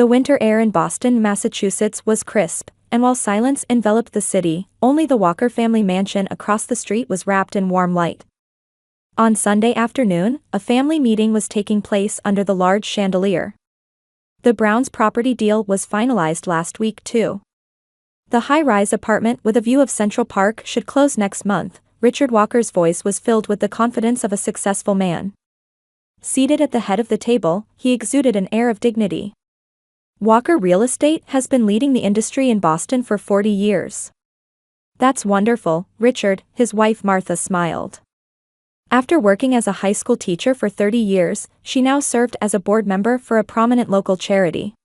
The winter air in Boston, Massachusetts was crisp, and while silence enveloped the city, only the Walker family mansion across the street was wrapped in warm light. On Sunday afternoon, a family meeting was taking place under the large chandelier. The Browns' property deal was finalized last week too. The high-rise apartment with a view of Central Park should close next month. Richard Walker's voice was filled with the confidence of a successful man. Seated at the head of the table, he exuded an air of dignity. Walker Real Estate has been leading the industry in Boston for 40 years. That's wonderful, Richard, his wife Martha smiled. After working as a high school teacher for 30 years, she now served as a board member for a prominent local charity.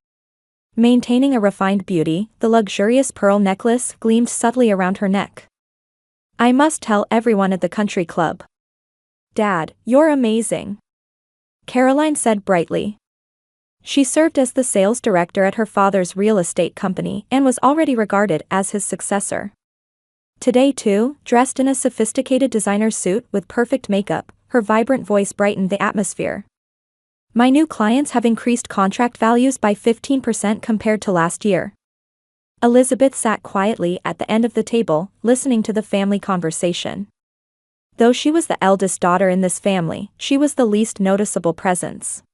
Maintaining a refined beauty, the luxurious pearl necklace gleamed subtly around her neck. I must tell everyone at the country club. Dad, you're amazing. Caroline said brightly. She served as the sales director at her father's real estate company and was already regarded as his successor. Today too, dressed in a sophisticated designer suit with perfect makeup, her vibrant voice brightened the atmosphere. My new clients have increased contract values by 15% compared to last year. Elizabeth sat quietly at the end of the table, listening to the family conversation. Though she was the eldest daughter in this family, she was the least noticeable presence.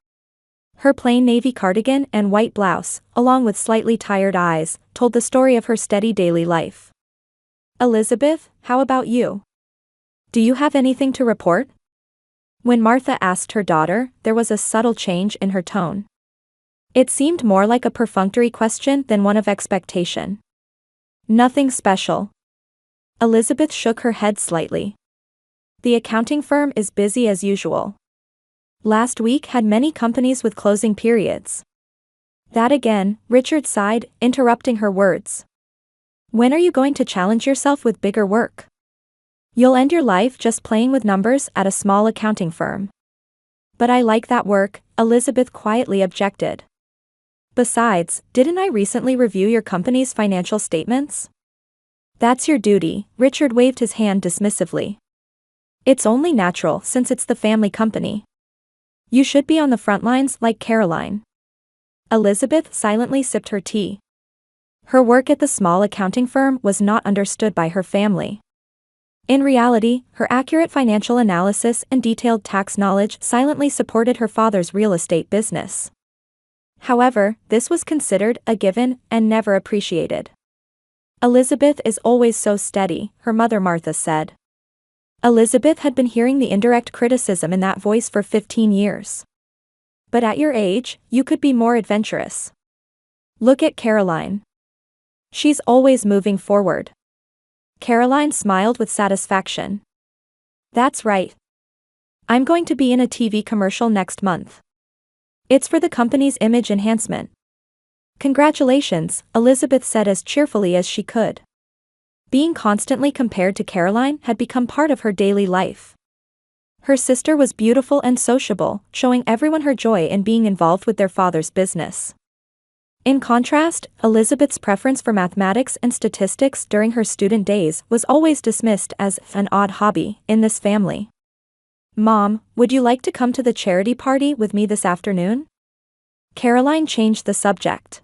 Her plain navy cardigan and white blouse, along with slightly tired eyes, told the story of her steady daily life. Elizabeth, how about you? Do you have anything to report? When Martha asked her daughter, there was a subtle change in her tone. It seemed more like a perfunctory question than one of expectation. Nothing special. Elizabeth shook her head slightly. The accounting firm is busy as usual. Last week had many companies with closing periods. That again, Richard sighed, interrupting her words. When are you going to challenge yourself with bigger work? You'll end your life just playing with numbers at a small accounting firm. But I like that work, Elizabeth quietly objected. Besides, didn't I recently review your company's financial statements? That's your duty, Richard waved his hand dismissively. It's only natural since it's the family company. You should be on the front lines like Caroline. Elizabeth silently sipped her tea. Her work at the small accounting firm was not understood by her family. In reality, her accurate financial analysis and detailed tax knowledge silently supported her father's real estate business. However, this was considered a given and never appreciated. Elizabeth is always so steady, her mother Martha said. Elizabeth had been hearing the indirect criticism in that voice for 15 years. But at your age, you could be more adventurous. Look at Caroline. She's always moving forward. Caroline smiled with satisfaction. That's right. I'm going to be in a TV commercial next month. It's for the company's image enhancement. Congratulations, Elizabeth said as cheerfully as she could. Being constantly compared to Caroline had become part of her daily life. Her sister was beautiful and sociable, showing everyone her joy in being involved with their father's business. In contrast, Elizabeth's preference for mathematics and statistics during her student days was always dismissed as an odd hobby in this family. Mom, would you like to come to the charity party with me this afternoon? Caroline changed the subject.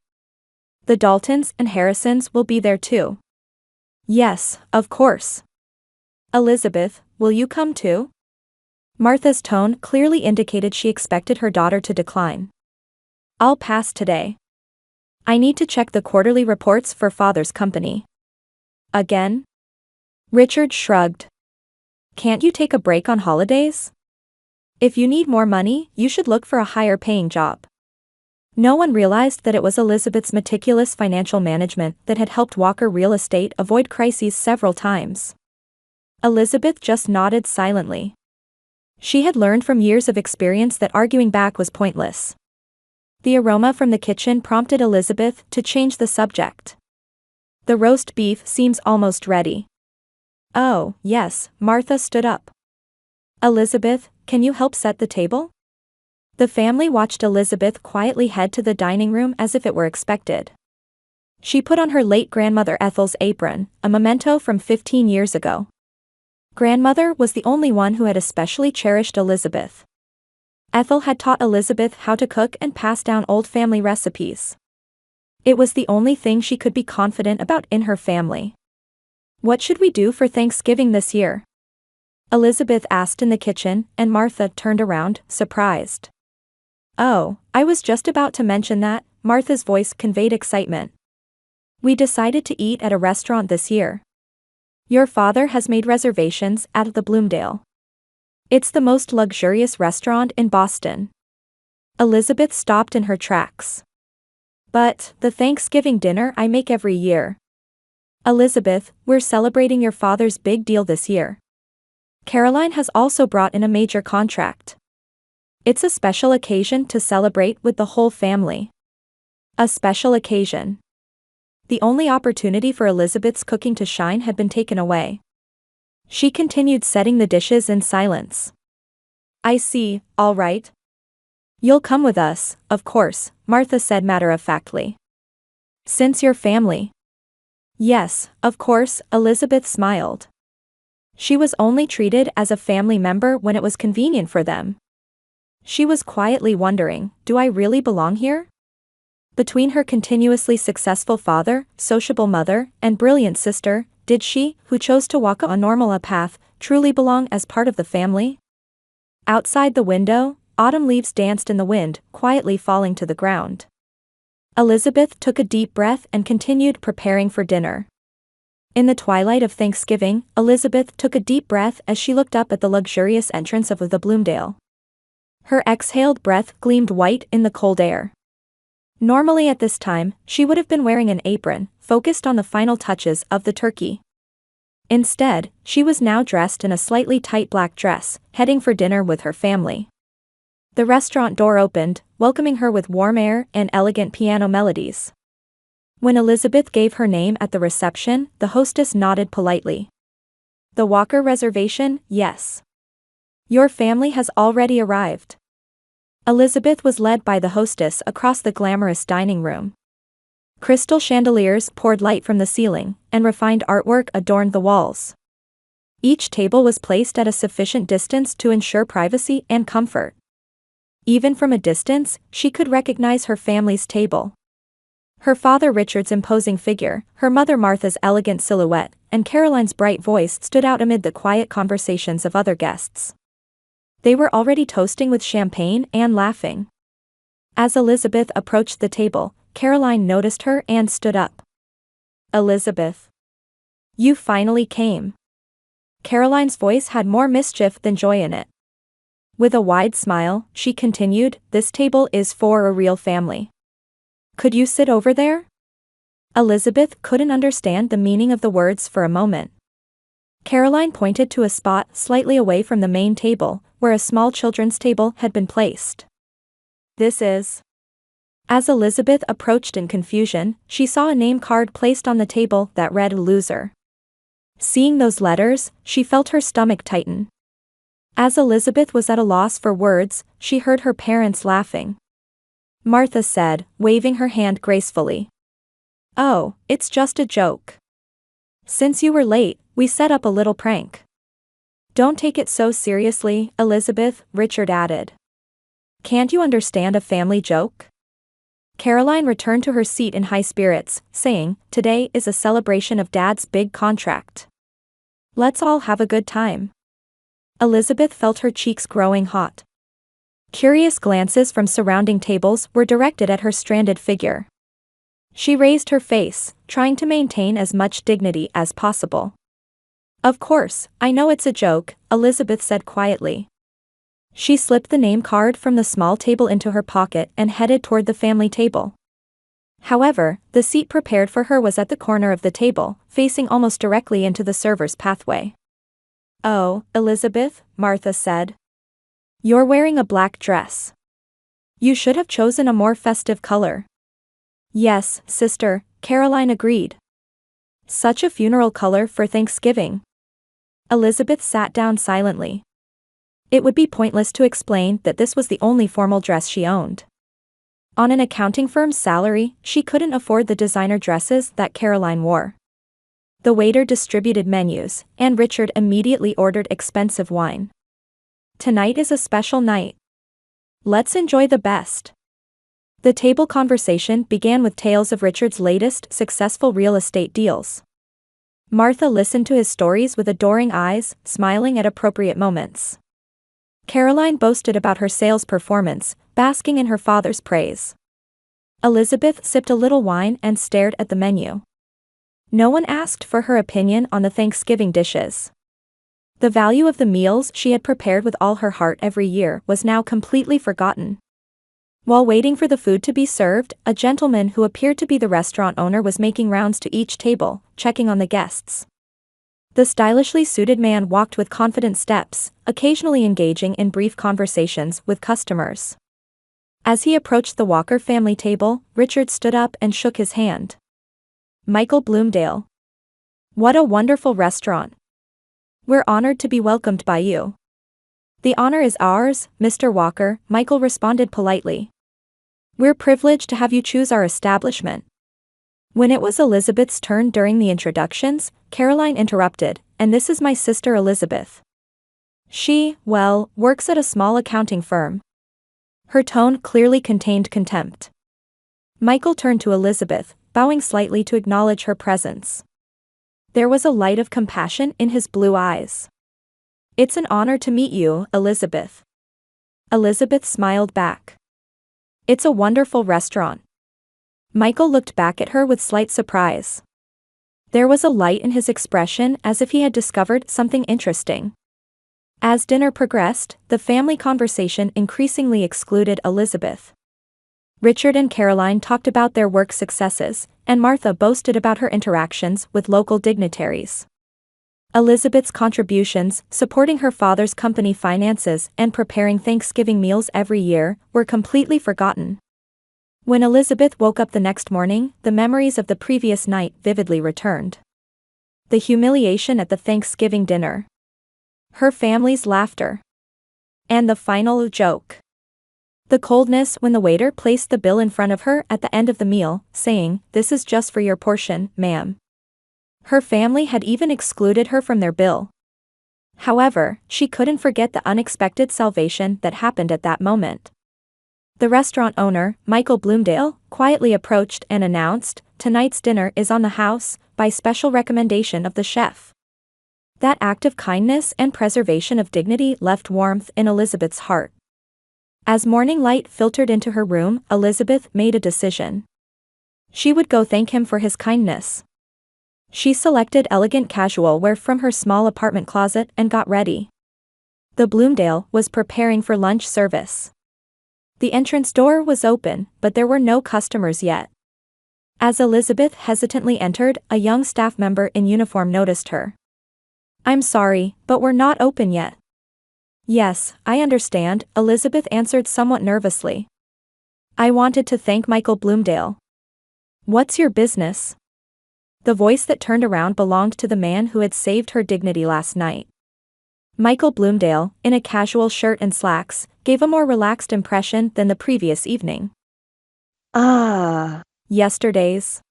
The Daltons and Harrisons will be there too. Yes, of course. Elizabeth, will you come too? Martha's tone clearly indicated she expected her daughter to decline. I'll pass today. I need to check the quarterly reports for father's company. Again? Richard shrugged. Can't you take a break on holidays? If you need more money, you should look for a higher-paying job. No one realized that it was Elizabeth's meticulous financial management that had helped Walker Real Estate avoid crises several times. Elizabeth just nodded silently. She had learned from years of experience that arguing back was pointless. The aroma from the kitchen prompted Elizabeth to change the subject. The roast beef seems almost ready. Oh, yes, Martha stood up. Elizabeth, can you help set the table? The family watched Elizabeth quietly head to the dining room as if it were expected. She put on her late grandmother Ethel's apron, a memento from 15 years ago. Grandmother was the only one who had especially cherished Elizabeth. Ethel had taught Elizabeth how to cook and pass down old family recipes. It was the only thing she could be confident about in her family. "What should we do for Thanksgiving this year?" Elizabeth asked in the kitchen, and Martha turned around, surprised. "Oh, I was just about to mention that," Martha's voice conveyed excitement. "We decided to eat at a restaurant this year. Your father has made reservations at the Bloomdale. It's the most luxurious restaurant in Boston." Elizabeth stopped in her tracks. "But, the Thanksgiving dinner I make every year." "Elizabeth, we're celebrating your father's big deal this year. Caroline has also brought in a major contract. It's a special occasion to celebrate with the whole family." A special occasion. The only opportunity for Elizabeth's cooking to shine had been taken away. She continued setting the dishes in silence. "I see, all right. You'll come with us, of course," Martha said matter-of-factly. "Since you're family." "Yes, of course," Elizabeth smiled. She was only treated as a family member when it was convenient for them. She was quietly wondering, do I really belong here? Between her continuously successful father, sociable mother, and brilliant sister, did she, who chose to walk a normal path, truly belong as part of the family? Outside the window, autumn leaves danced in the wind, quietly falling to the ground. Elizabeth took a deep breath and continued preparing for dinner. In the twilight of Thanksgiving, Elizabeth took a deep breath as she looked up at the luxurious entrance of the Bloomdale. Her exhaled breath gleamed white in the cold air. Normally at this time, she would have been wearing an apron, focused on the final touches of the turkey. Instead, she was now dressed in a slightly tight black dress, heading for dinner with her family. The restaurant door opened, welcoming her with warm air and elegant piano melodies. When Elizabeth gave her name at the reception, the hostess nodded politely. "The Walker reservation, yes. Your family has already arrived." Elizabeth was led by the hostess across the glamorous dining room. Crystal chandeliers poured light from the ceiling, and refined artwork adorned the walls. Each table was placed at a sufficient distance to ensure privacy and comfort. Even from a distance, she could recognize her family's table. Her father Richard's imposing figure, her mother Martha's elegant silhouette, and Caroline's bright voice stood out amid the quiet conversations of other guests. They were already toasting with champagne and laughing. As Elizabeth approached the table, Caroline noticed her and stood up. "Elizabeth. You finally came." Caroline's voice had more mischief than joy in it. With a wide smile, she continued, "This table is for a real family. Could you sit over there?" Elizabeth couldn't understand the meaning of the words for a moment. Caroline pointed to a spot slightly away from the main table, where a small children's table had been placed. "This is..." As Elizabeth approached in confusion, she saw a name card placed on the table that read "Loser." Seeing those letters, she felt her stomach tighten. As Elizabeth was at a loss for words, she heard her parents laughing. Martha said, waving her hand gracefully. "Oh, it's just a joke. Since you were late, we set up a little prank." "Don't take it so seriously, Elizabeth," Richard added. "Can't you understand a family joke?" Caroline returned to her seat in high spirits, saying, "Today is a celebration of Dad's big contract. Let's all have a good time." Elizabeth felt her cheeks growing hot. Curious glances from surrounding tables were directed at her stranded figure. She raised her face, trying to maintain as much dignity as possible. "Of course, I know it's a joke," Elizabeth said quietly. She slipped the name card from the small table into her pocket and headed toward the family table. However, the seat prepared for her was at the corner of the table, facing almost directly into the server's pathway. "Oh, Elizabeth," Martha said. "You're wearing a black dress. You should have chosen a more festive color." "Yes, sister," Caroline agreed. "Such a funeral color for Thanksgiving." Elizabeth sat down silently. It would be pointless to explain that this was the only formal dress she owned. On an accounting firm's salary, she couldn't afford the designer dresses that Caroline wore. The waiter distributed menus, and Richard immediately ordered expensive wine. "Tonight is a special night. Let's enjoy the best." The table conversation began with tales of Richard's latest successful real estate deals. Martha listened to his stories with adoring eyes, smiling at appropriate moments. Caroline boasted about her sales performance, basking in her father's praise. Elizabeth sipped a little wine and stared at the menu. No one asked for her opinion on the Thanksgiving dishes. The value of the meals she had prepared with all her heart every year was now completely forgotten. While waiting for the food to be served, a gentleman who appeared to be the restaurant owner was making rounds to each table, checking on the guests. The stylishly suited man walked with confident steps, occasionally engaging in brief conversations with customers. As he approached the Walker family table, Richard stood up and shook his hand. "Michael Bloomdale. What a wonderful restaurant. We're honored to be welcomed by you." "The honor is ours, Mr. Walker," Michael responded politely. "We're privileged to have you choose our establishment." When it was Elizabeth's turn during the introductions, Caroline interrupted, "And this is my sister Elizabeth. She, well, works at a small accounting firm." Her tone clearly contained contempt. Michael turned to Elizabeth, bowing slightly to acknowledge her presence. There was a light of compassion in his blue eyes. "It's an honor to meet you, Elizabeth." Elizabeth smiled back. "It's a wonderful restaurant." Michael looked back at her with slight surprise. There was a light in his expression as if he had discovered something interesting. As dinner progressed, the family conversation increasingly excluded Elizabeth. Richard and Caroline talked about their work successes, and Martha boasted about her interactions with local dignitaries. Elizabeth's contributions, supporting her father's company finances and preparing Thanksgiving meals every year, were completely forgotten. When Elizabeth woke up the next morning, the memories of the previous night vividly returned. The humiliation at the Thanksgiving dinner. Her family's laughter. And the final joke. The coldness when the waiter placed the bill in front of her at the end of the meal, saying, "This is just for your portion, ma'am." Her family had even excluded her from their bill. However, she couldn't forget the unexpected salvation that happened at that moment. The restaurant owner, Michael Bloomdale, quietly approached and announced, "Tonight's dinner is on the house, by special recommendation of the chef." That act of kindness and preservation of dignity left warmth in Elizabeth's heart. As morning light filtered into her room, Elizabeth made a decision. She would go thank him for his kindness. She selected elegant casual wear from her small apartment closet and got ready. The Bloomdale was preparing for lunch service. The entrance door was open, but there were no customers yet. As Elizabeth hesitantly entered, a young staff member in uniform noticed her. "I'm sorry, but we're not open yet." "Yes, I understand," Elizabeth answered somewhat nervously. "I wanted to thank Michael Bloomdale." "What's your business?" The voice that turned around belonged to the man who had saved her dignity last night. Michael Bloomdale, in a casual shirt and slacks, gave a more relaxed impression than the previous evening. "Ah, yesterday's."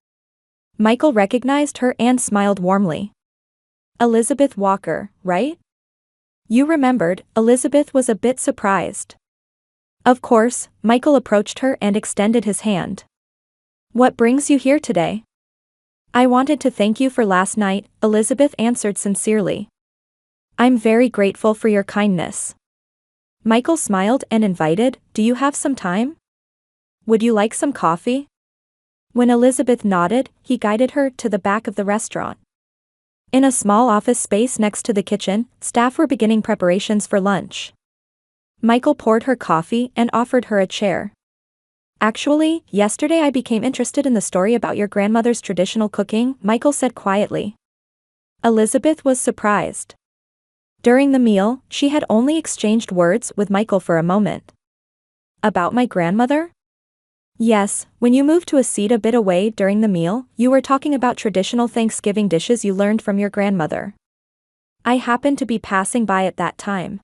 Michael recognized her and smiled warmly. "Elizabeth Walker, right?" "You remembered." Elizabeth was a bit surprised. Of course, Michael approached her and extended his hand. "What brings you here today?" "I wanted to thank you for last night," Elizabeth answered sincerely. "I'm very grateful for your kindness." Michael smiled and invited, "Do you have some time? Would you like some coffee?" When Elizabeth nodded, he guided her to the back of the restaurant. In a small office space next to the kitchen, staff were beginning preparations for lunch. Michael poured her coffee and offered her a chair. "Actually, yesterday I became interested in the story about your grandmother's traditional cooking," Michael said quietly. Elizabeth was surprised. During the meal, she had only exchanged words with Michael for a moment. "About my grandmother?" "Yes, when you moved to a seat a bit away during the meal, you were talking about traditional Thanksgiving dishes you learned from your grandmother. I happened to be passing by at that time."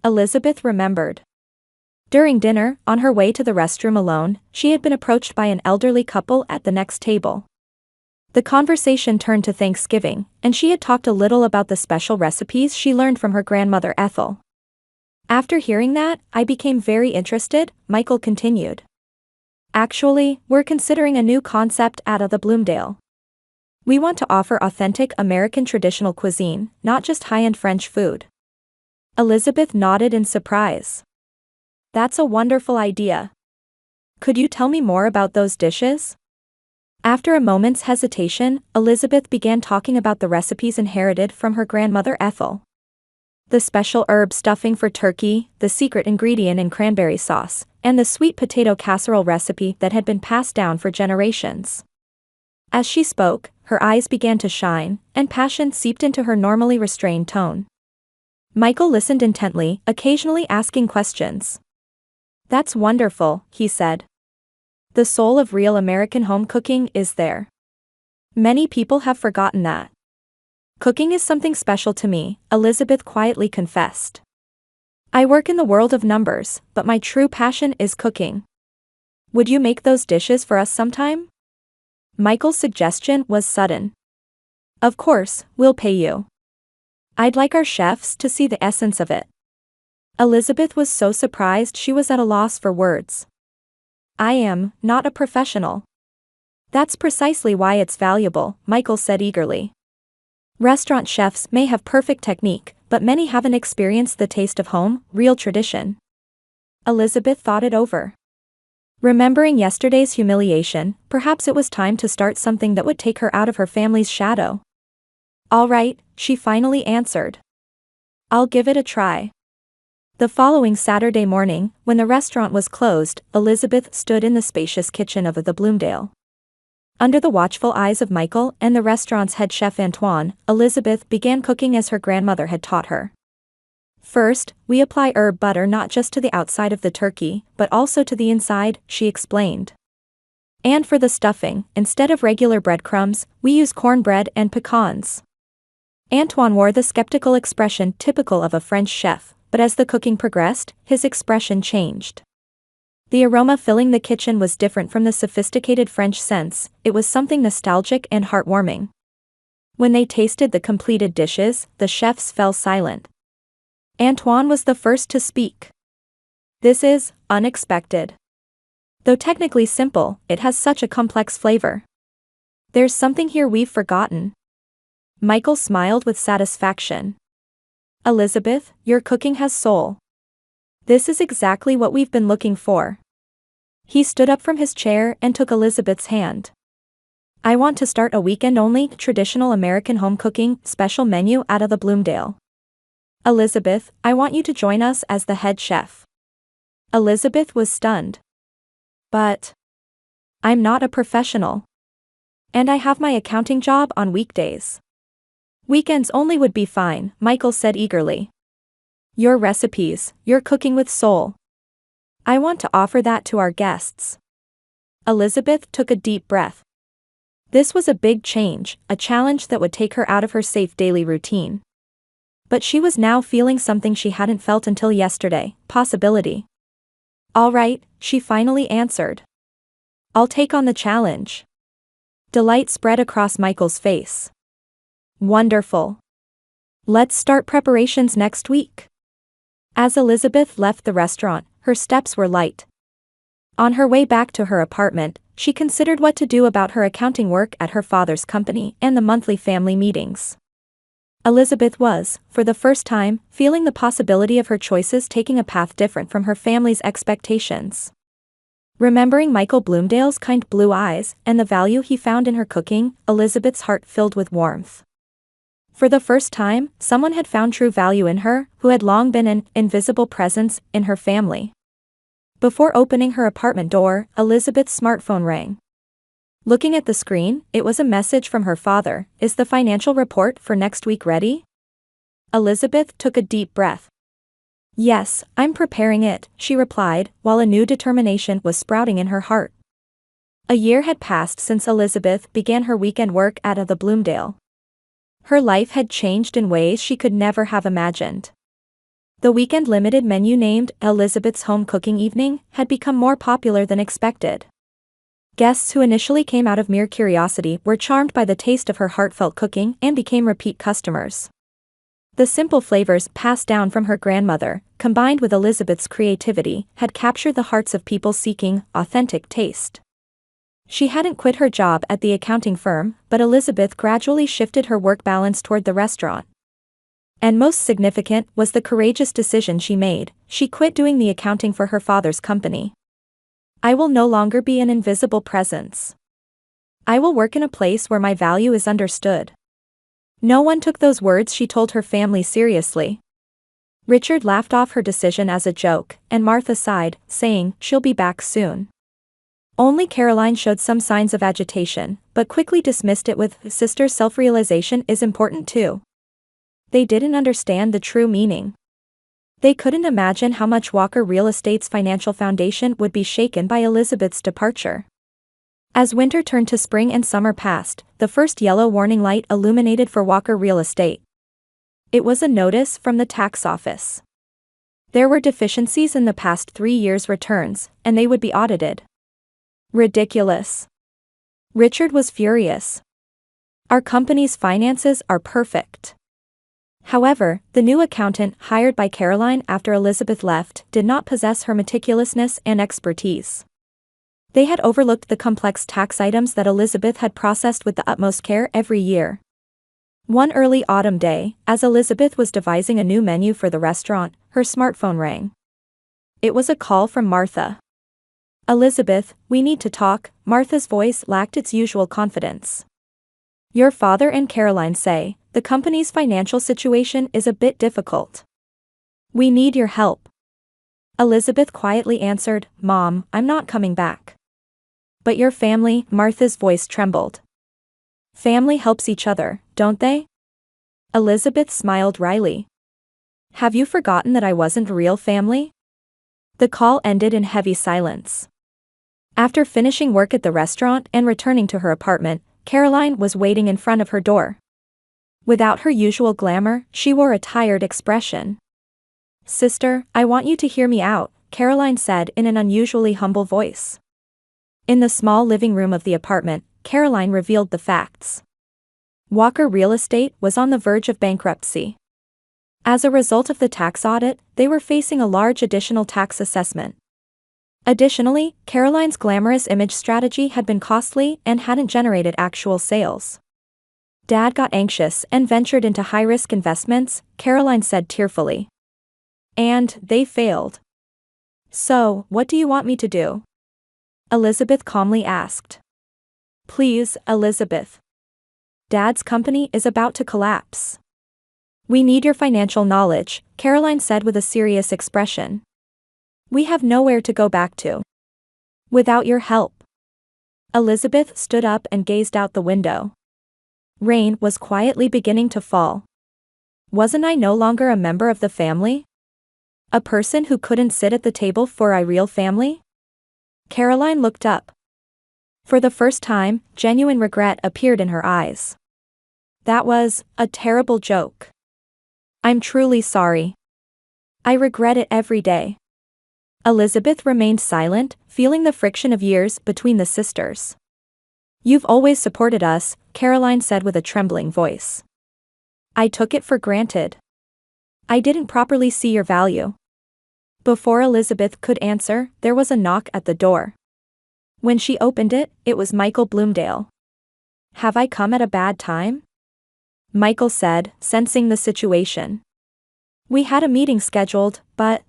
Elizabeth remembered. During dinner, on her way to the restroom alone, she had been approached by an elderly couple at the next table. The conversation turned to Thanksgiving, and she had talked a little about the special recipes she learned from her grandmother Ethel. "After hearing that, I became very interested," Michael continued. Actually, we're considering a new concept at the Bloomdale. We want to offer authentic American traditional cuisine, not just high-end French food. Elizabeth nodded in surprise. That's a wonderful idea. Could you tell me more about those dishes? After a moment's hesitation, Elizabeth began talking about the recipes inherited from her grandmother Ethel. The special herb stuffing for turkey, the secret ingredient in cranberry sauce, and the sweet potato casserole recipe that had been passed down for generations. As she spoke, her eyes began to shine, and passion seeped into her normally restrained tone. Michael listened intently, occasionally asking questions. "That's wonderful," he said. "The soul of real American home cooking is there. Many people have forgotten that." "Cooking is something special to me," Elizabeth quietly confessed. "I work in the world of numbers, but my true passion is cooking. Would you make those dishes for us sometime?" Michael's suggestion was sudden. "Of course, we'll pay you. I'd like our chefs to see the essence of it." Elizabeth was so surprised she was at a loss for words. "I am not a professional." "That's precisely why it's valuable," Michael said eagerly. "Restaurant chefs may have perfect technique, but many haven't experienced the taste of home, real tradition." Elizabeth thought it over. Remembering yesterday's humiliation, perhaps it was time to start something that would take her out of her family's shadow. "All right," she finally answered. "I'll give it a try." The following Saturday morning, when the restaurant was closed, Elizabeth stood in the spacious kitchen of the Bloomdale. Under the watchful eyes of Michael and the restaurant's head chef Antoine, Elizabeth began cooking as her grandmother had taught her. "First, we apply herb butter not just to the outside of the turkey, but also to the inside," she explained. "And for the stuffing, instead of regular breadcrumbs, we use cornbread and pecans." Antoine wore the skeptical expression typical of a French chef, but as the cooking progressed, his expression changed. The aroma filling the kitchen was different from the sophisticated French scents, it was something nostalgic and heartwarming. When they tasted the completed dishes, the chefs fell silent. Antoine was the first to speak. "This is unexpected. Though technically simple, it has such a complex flavor. There's something here we've forgotten." Michael smiled with satisfaction. "Elizabeth, your cooking has soul. This is exactly what we've been looking for." He stood up from his chair and took Elizabeth's hand. "I want to start a weekend-only, traditional American home cooking special menu out of the Bloomdale. Elizabeth, I want you to join us as the head chef." Elizabeth was stunned. "But I'm not a professional. And I have my accounting job on weekdays." "Weekends only would be fine," Michael said eagerly. "Your recipes, your cooking with soul. I want to offer that to our guests." Elizabeth took a deep breath. This was a big change, a challenge that would take her out of her safe daily routine. But she was now feeling something she hadn't felt until yesterday, possibility. "All right," she finally answered. "I'll take on the challenge." Delight spread across Michael's face. "Wonderful. Let's start preparations next week." As Elizabeth left the restaurant, her steps were light. On her way back to her apartment, she considered what to do about her accounting work at her father's company and the monthly family meetings. Elizabeth was, for the first time, feeling the possibility of her choices taking a path different from her family's expectations. Remembering Michael Bloomdale's kind blue eyes and the value he found in her cooking, Elizabeth's heart filled with warmth. For the first time, someone had found true value in her, who had long been an invisible presence in her family. Before opening her apartment door, Elizabeth's smartphone rang. Looking at the screen, it was a message from her father. "Is the financial report for next week ready?" Elizabeth took a deep breath. "Yes, I'm preparing it," she replied, while a new determination was sprouting in her heart. A year had passed since Elizabeth began her weekend work at the Bloomdale. Her life had changed in ways she could never have imagined. The weekend limited menu named Elizabeth's Home Cooking Evening had become more popular than expected. Guests who initially came out of mere curiosity were charmed by the taste of her heartfelt cooking and became repeat customers. The simple flavors passed down from her grandmother, combined with Elizabeth's creativity, had captured the hearts of people seeking authentic taste. She hadn't quit her job at the accounting firm, but Elizabeth gradually shifted her work balance toward the restaurant. And most significant was the courageous decision she made: she quit doing the accounting for her father's company. "I will no longer be an invisible presence. I will work in a place where my value is understood." No one took those words she told her family seriously. Richard laughed off her decision as a joke, and Martha sighed, saying, "She'll be back soon." Only Caroline showed some signs of agitation, but quickly dismissed it with, "Sister, self-realization is important too." They didn't understand the true meaning. They couldn't imagine how much Walker Real Estate's financial foundation would be shaken by Elizabeth's departure. As winter turned to spring and summer passed, the first yellow warning light illuminated for Walker Real Estate. It was a notice from the tax office. There were deficiencies in the past 3 years' returns, and they would be audited. Ridiculous. Richard was furious. "Our company's finances are perfect." However, the new accountant hired by Caroline after Elizabeth left did not possess her meticulousness and expertise. They had overlooked the complex tax items that Elizabeth had processed with the utmost care every year. One early autumn day, as Elizabeth was devising a new menu for the restaurant, her smartphone rang. It was a call from Martha. "Elizabeth, we need to talk." Martha's voice lacked its usual confidence. "Your father and Caroline say the company's financial situation is a bit difficult. We need your help." Elizabeth quietly answered, "Mom, I'm not coming back." "But your family," Martha's voice trembled. "Family helps each other, don't they?" Elizabeth smiled wryly. "Have you forgotten that I wasn't real family?" The call ended in heavy silence. After finishing work at the restaurant and returning to her apartment, Caroline was waiting in front of her door. Without her usual glamour, she wore a tired expression. "Sister, I want you to hear me out," Caroline said in an unusually humble voice. In the small living room of the apartment, Caroline revealed the facts. Walker Real Estate was on the verge of bankruptcy. As a result of the tax audit, they were facing a large additional tax assessment. Additionally, Caroline's glamorous image strategy had been costly and hadn't generated actual sales. "Dad got anxious and ventured into high-risk investments," Caroline said tearfully. "And they failed. So, what do you want me to do?" Elizabeth calmly asked. "Please, Elizabeth. Dad's company is about to collapse. We need your financial knowledge," Caroline said with a serious expression. "We have nowhere to go back to without your help." Elizabeth stood up and gazed out the window. Rain was quietly beginning to fall. Wasn't I no longer a member of the family? A person who couldn't sit at the table for a real family? Caroline looked up. For the first time, genuine regret appeared in her eyes. "That was a terrible joke. I'm truly sorry. I regret it every day." Elizabeth remained silent, feeling the friction of years between the sisters. "You've always supported us," Caroline said with a trembling voice. "I took it for granted. I didn't properly see your value." Before Elizabeth could answer, there was a knock at the door. When she opened it, it was Michael Bloomdale. "Have I come at a bad time?" Michael said, sensing the situation. "We had a meeting scheduled, but—"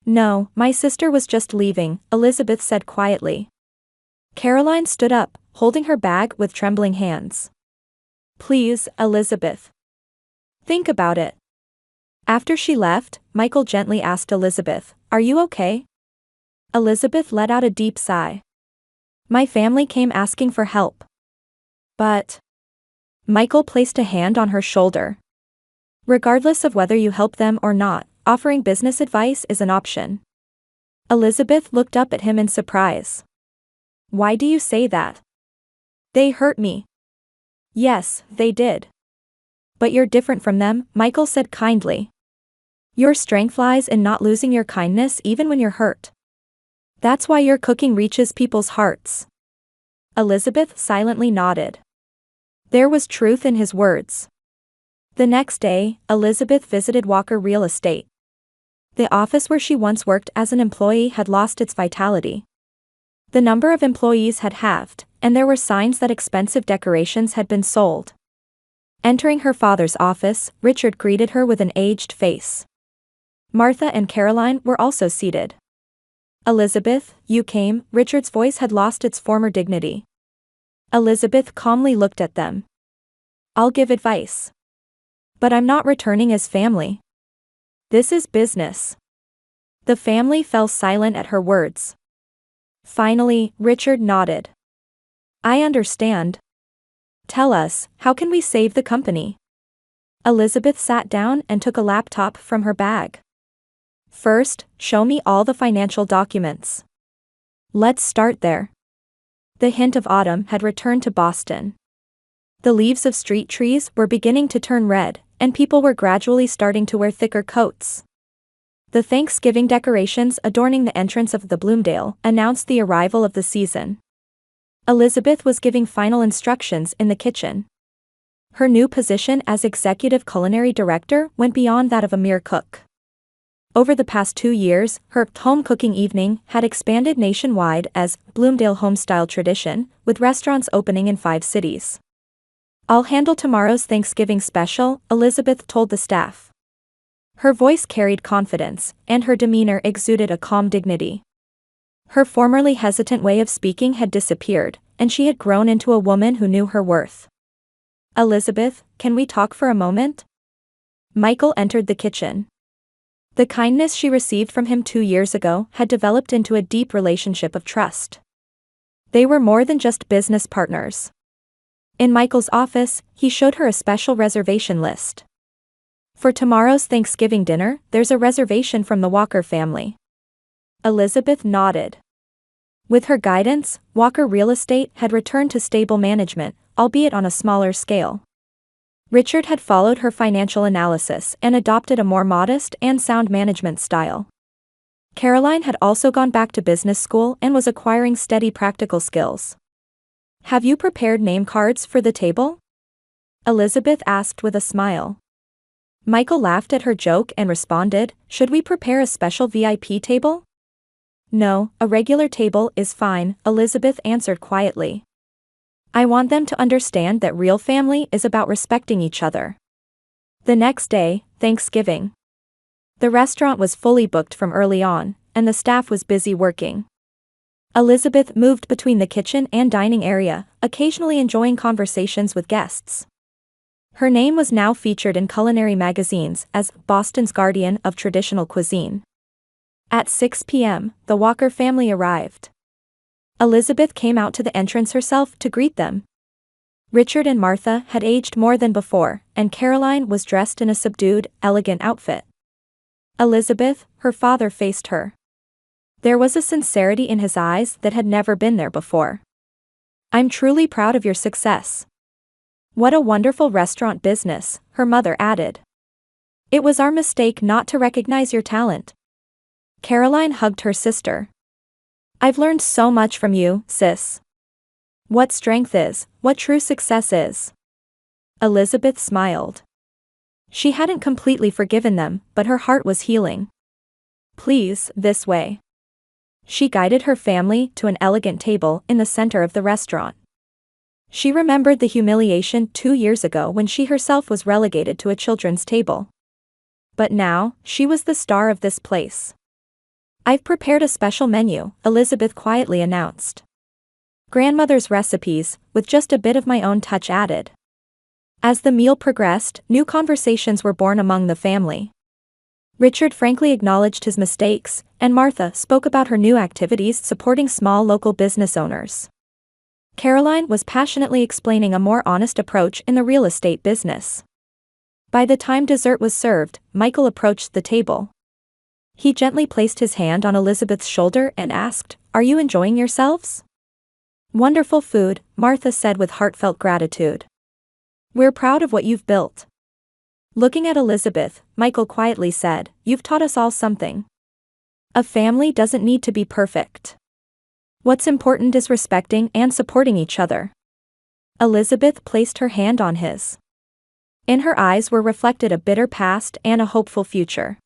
"No, my sister was just leaving," Elizabeth said quietly. Caroline stood up, holding her bag with trembling hands. "Please, Elizabeth. Think about it." After she left, Michael gently asked Elizabeth, "Are you okay?" Elizabeth let out a deep sigh. "My family came asking for help. But—" Michael placed a hand on her shoulder. "Regardless of whether you help them or not, offering business advice is an option." Elizabeth looked up at him in surprise. "Why do you say that?" "They hurt me." "Yes, they did. But you're different from them," Michael said kindly. "Your strength lies in not losing your kindness even when you're hurt. That's why your cooking reaches people's hearts." Elizabeth silently nodded. There was truth in his words. The next day, Elizabeth visited Walker Real Estate. The office where she once worked as an employee had lost its vitality. The number of employees had halved, and there were signs that expensive decorations had been sold. Entering her father's office, Richard greeted her with an aged face. Martha and Caroline were also seated. "Elizabeth, you came," Richard's voice had lost its former dignity. Elizabeth calmly looked at them. "I'll give advice. But I'm not returning as family. This is business." The family fell silent at her words. Finally, Richard nodded. "I understand. Tell us, how can we save the company?" Elizabeth sat down and took a laptop from her bag. "First, show me all the financial documents. Let's start there." The hint of autumn had returned to Boston. The leaves of street trees were beginning to turn red, and people were gradually starting to wear thicker coats. The Thanksgiving decorations adorning the entrance of the Bloomdale announced the arrival of the season. Elizabeth was giving final instructions in the kitchen. Her new position as executive culinary director went beyond that of a mere cook. Over the past 2 years, her home cooking evening had expanded nationwide as Bloomdale Homestyle Tradition, with restaurants opening in 5 cities. "I'll handle tomorrow's Thanksgiving special," Elizabeth told the staff. Her voice carried confidence, and her demeanor exuded a calm dignity. Her formerly hesitant way of speaking had disappeared, and she had grown into a woman who knew her worth. "Elizabeth, can we talk for a moment?" Michael entered the kitchen. The kindness she received from him 2 years ago had developed into a deep relationship of trust. They were more than just business partners. In Michael's office, he showed her a special reservation list. "For tomorrow's Thanksgiving dinner, there's a reservation from the Walker family." Elizabeth nodded. With her guidance, Walker Real Estate had returned to stable management, albeit on a smaller scale. Richard had followed her financial analysis and adopted a more modest and sound management style. Caroline had also gone back to business school and was acquiring steady practical skills. "Have you prepared name cards for the table?" Elizabeth asked with a smile. Michael laughed at her joke and responded, "Should we prepare a special VIP table?" "No, a regular table is fine," Elizabeth answered quietly. "I want them to understand that real family is about respecting each other." The next day, Thanksgiving. The restaurant was fully booked from early on, and the staff was busy working. Elizabeth moved between the kitchen and dining area, occasionally enjoying conversations with guests. Her name was now featured in culinary magazines as Boston's Guardian of Traditional Cuisine. At 6 p.m., the Walker family arrived. Elizabeth came out to the entrance herself to greet them. Richard and Martha had aged more than before, and Caroline was dressed in a subdued, elegant outfit. "Elizabeth," her father faced her. There was a sincerity in his eyes that had never been there before. "I'm truly proud of your success." "What a wonderful restaurant business," her mother added. "It was our mistake not to recognize your talent." Caroline hugged her sister. "I've learned so much from you, sis. What strength is, what true success is." Elizabeth smiled. She hadn't completely forgiven them, but her heart was healing. "Please, this way." She guided her family to an elegant table in the center of the restaurant. She remembered the humiliation 2 years ago when she herself was relegated to a children's table. But now, she was the star of this place. "I've prepared a special menu," Elizabeth quietly announced. "Grandmother's recipes, with just a bit of my own touch added." As the meal progressed, new conversations were born among the family. Richard frankly acknowledged his mistakes, and Martha spoke about her new activities supporting small local business owners. Caroline was passionately explaining a more honest approach in the real estate business. By the time dessert was served, Michael approached the table. He gently placed his hand on Elizabeth's shoulder and asked, "Are you enjoying yourselves?" "Wonderful food," Martha said with heartfelt gratitude. "We're proud of what you've built." Looking at Elizabeth, Michael quietly said, "You've taught us all something. A family doesn't need to be perfect. What's important is respecting and supporting each other." Elizabeth placed her hand on his. In her eyes were reflected a bitter past and a hopeful future.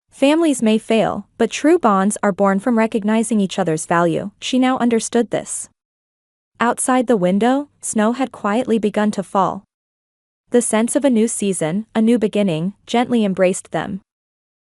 Families may fail, but true bonds are born from recognizing each other's value. She now understood this. Outside the window, snow had quietly begun to fall. The sense of a new season, a new beginning, gently embraced them.